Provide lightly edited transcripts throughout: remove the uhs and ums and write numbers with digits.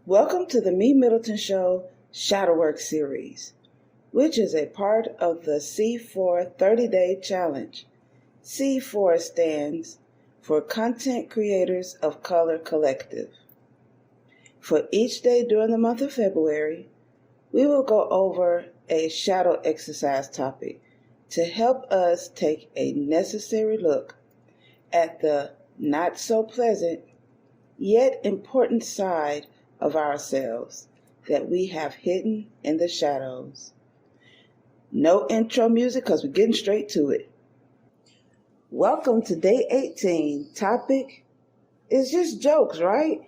Welcome to the MeMyddleton Show Shadowwork series, which is a part of the C4 30-Day Challenge. C4 stands for Content Creators of Color Collective. For each day during the month of February, we will go over a shadow exercise topic to help us take a necessary look at the not so pleasant yet important side of ourselves that we have hidden in the shadows. No intro music because we're getting straight to it. Welcome to day 18. Topic is just jokes, right?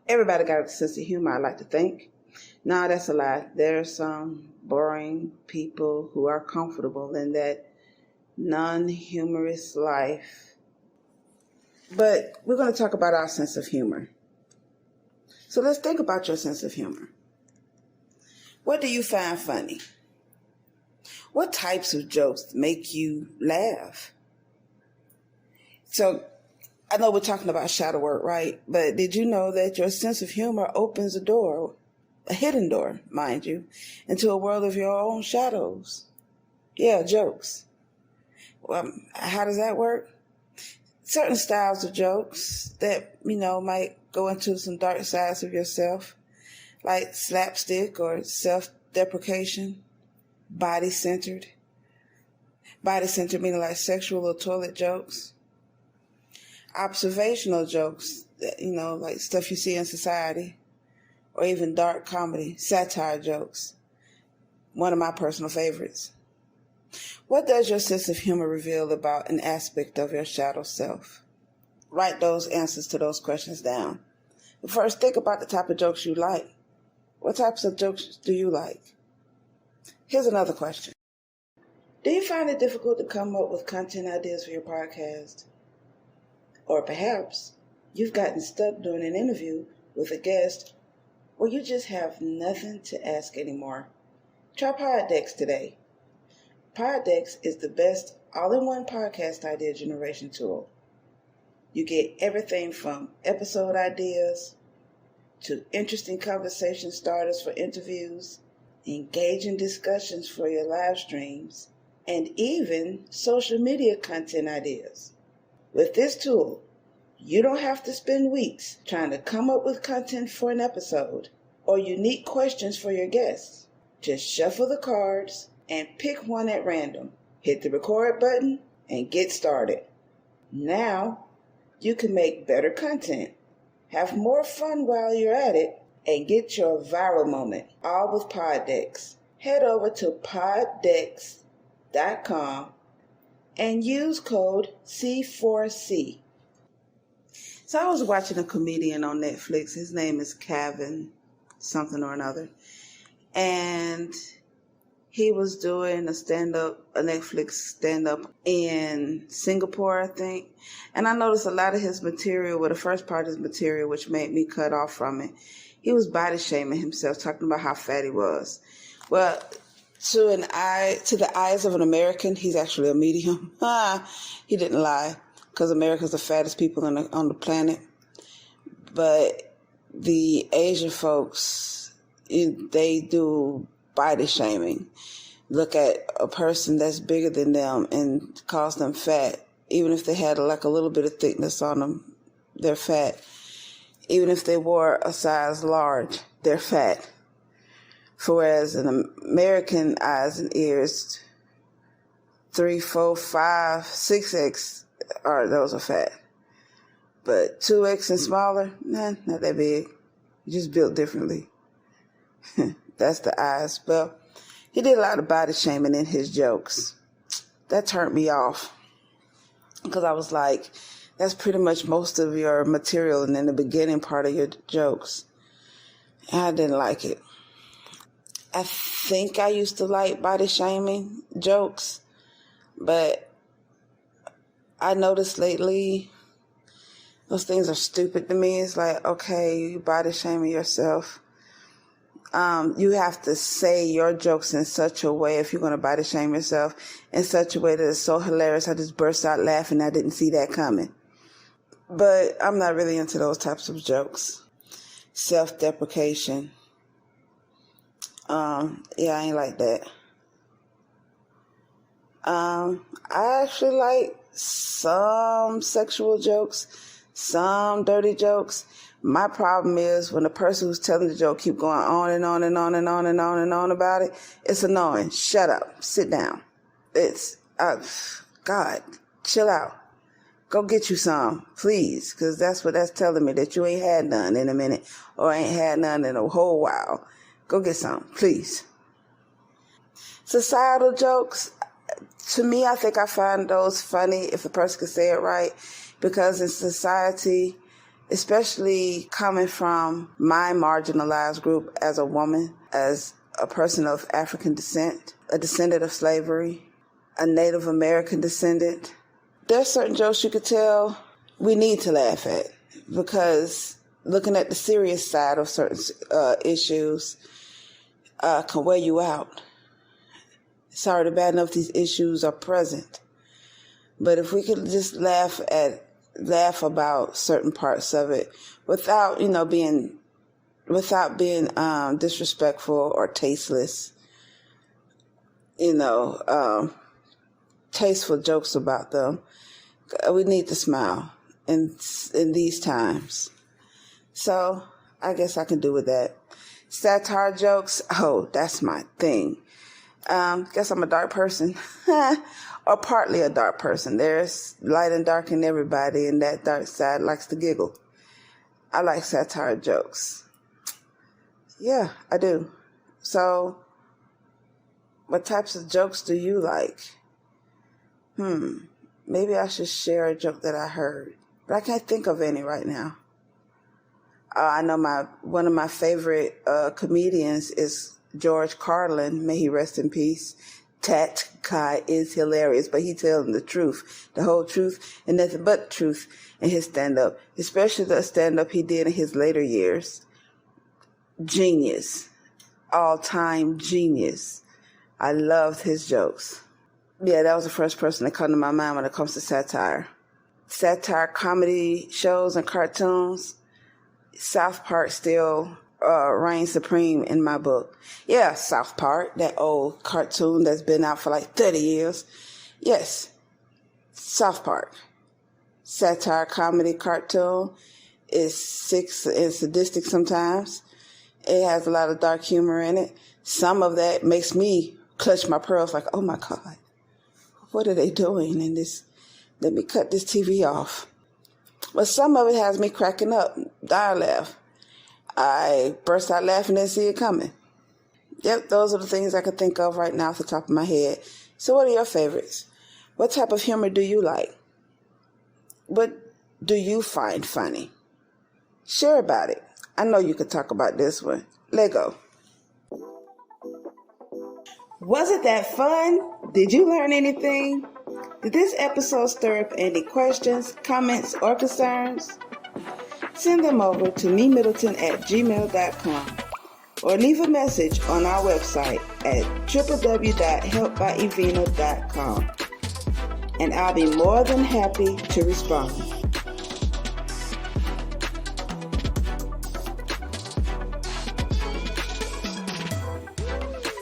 Everybody got a sense of humor, I like to think. No, that's a lie. There are some boring people who are comfortable in that non-humorous life. But we're going to talk about our sense of humor. So let's think about your sense of humor. What do you find funny? What types of jokes make you laugh? So I know we're talking about shadow work, right? But did you know that your sense of humor opens a door, a hidden door, mind you, into a world of your own shadows? Yeah, jokes. Well, how does that work? Certain styles of jokes that, might go into some dark sides of yourself, like slapstick or self-deprecation, body-centered. Body-centered meaning like sexual or toilet jokes. Observational jokes, that, like stuff you see in society, or even dark comedy, satire jokes. One of my personal favorites. What does your sense of humor reveal about an aspect of your shadow self? Write those answers to those questions down. But first, think about the type of jokes you like. What types of jokes do you like? Here's another question. Do you find it difficult to come up with content ideas for your podcast? Or perhaps you've gotten stuck doing an interview with a guest where you just have nothing to ask anymore. Try Poddecks today. Poddecks is the best all-in-one podcast idea generation tool. You get everything from episode ideas to interesting conversation starters for interviews, engaging discussions for your live streams, and even social media content ideas. With this tool, you don't have to spend weeks trying to come up with content for an episode or unique questions for your guests. Just shuffle the cards and pick one at random. Hit the record button and get started. Now, you can make better content, have more fun while you're at it, and get your viral moment, all with Poddecks. Head over to poddecks.com and use code C4C. So I was watching a comedian on Netflix. His name is Kevin something or another. And he was doing a Netflix stand-up in Singapore, I think. And I noticed a lot of his material, the first part of his material, which made me cut off from it, he was body shaming himself, talking about how fat he was. Well, to the eyes of an American, he's actually a medium. He didn't lie, because America's the fattest people on the planet. But the Asian folks, they do body shaming. Look at a person that's bigger than them and calls them fat. Even if they had like a little bit of thickness on them, they're fat. Even if they wore a size large, they're fat. Whereas in American eyes and ears, 3, 4, 5, 6X, those are fat. But 2X and smaller, not that big. Just built differently. That's the eyes. Well, he did a lot of body shaming in his jokes. That turned me off. Because I was like, that's pretty much most of your material and then the beginning part of your jokes. And I didn't like it. I think I used to like body shaming jokes. But I noticed lately, those things are stupid to me. It's like, okay, you body shaming yourself. You have to say your jokes in such a way, if you're going to body shame yourself, in such a way that it's so hilarious. I just burst out laughing. I didn't see that coming. But I'm not really into those types of jokes. Self-deprecation. I ain't like that. I actually like some sexual jokes, some dirty jokes. My problem is when the person who's telling the joke keep going on and on and on and on and on and on about it, it's annoying. Shut up. Sit down. It's, God, chill out. Go get you some, please, because that's what that's telling me, that you ain't had none in a minute or ain't had none in a whole while. Go get some, please. Societal jokes, to me, I think I find those funny if the person can say it right, because in society, especially coming from my marginalized group as a woman, as a person of African descent, a descendant of slavery, a Native American descendant, there's certain jokes you could tell we need to laugh at, because looking at the serious side of certain issues can wear you out. It's already bad enough these issues are present. But if we could just laugh about certain parts of it without being disrespectful or tasteless, tasteful jokes about them, we need to smile in these times. So I guess I can do with that. Satire jokes, that's my thing. Guess I'm a dark person, or partly a dark person. There's light and dark in everybody, and that dark side likes to giggle. I like satire jokes. Yeah, I do. So, what types of jokes do you like? Maybe I should share a joke that I heard, but I can't think of any right now. I know one of my favorite comedians is George Carlin. May he rest in peace. That guy is hilarious, but he tells the truth, the whole truth, and nothing but the truth in his stand-up, especially the stand-up he did in his later years. Genius. All-time genius. I loved his jokes. Yeah, that was the first person that come to my mind when it comes to satire. Satire comedy shows and cartoons. South Park still reigns supreme in my book. Yeah, South Park, that old cartoon that's been out for like 30 years. Yes, South Park. Satire comedy cartoon is sick and sadistic sometimes. It has a lot of dark humor in it. Some of that makes me clutch my pearls like, oh my God, what are they doing in this? Let me cut this TV off. But some of it has me cracking up. I laugh. I burst out laughing and see it coming. Yep, those are the things I can think of right now off the top of my head. So what are your favorites? What type of humor do you like? What do you find funny? Share about it. I know you could talk about this one. Let go. Was it that fun? Did you learn anything? Did this episode stir up any questions, comments, or concerns? Send them over to MeMyddleton@gmail.com or leave a message on our website at www.helpbyevina.com, and I'll be more than happy to respond.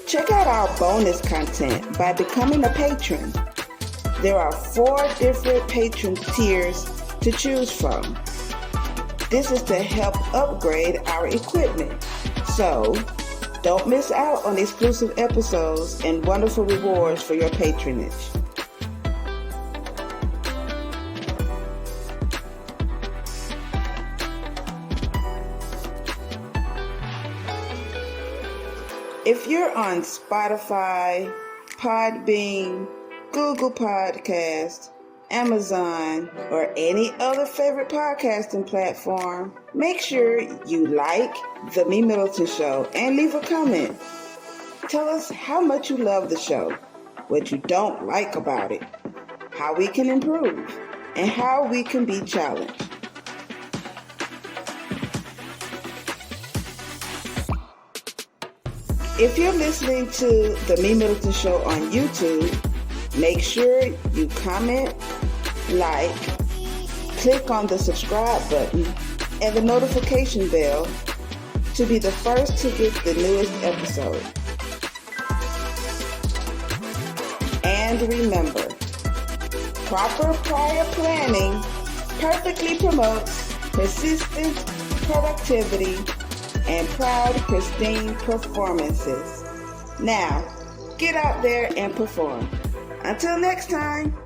Check out our bonus content by becoming a patron. There are 4 different patron tiers to choose from. This is to help upgrade our equipment. So, don't miss out on exclusive episodes and wonderful rewards for your patronage. If you're on Spotify, Podbean, Google Podcasts, Amazon, or any other favorite podcasting platform, make sure you like The MeMyddleton Show and leave a comment. Tell us how much you love the show, what you don't like about it, how we can improve, and how we can be challenged. If you're listening to The MeMyddleton Show on YouTube, make sure you comment, like, click on the subscribe button and the notification bell to be the first to get the newest episode. And remember, proper prior planning perfectly promotes persistent productivity and proud, pristine performances. Now, get out there and perform. Until next time.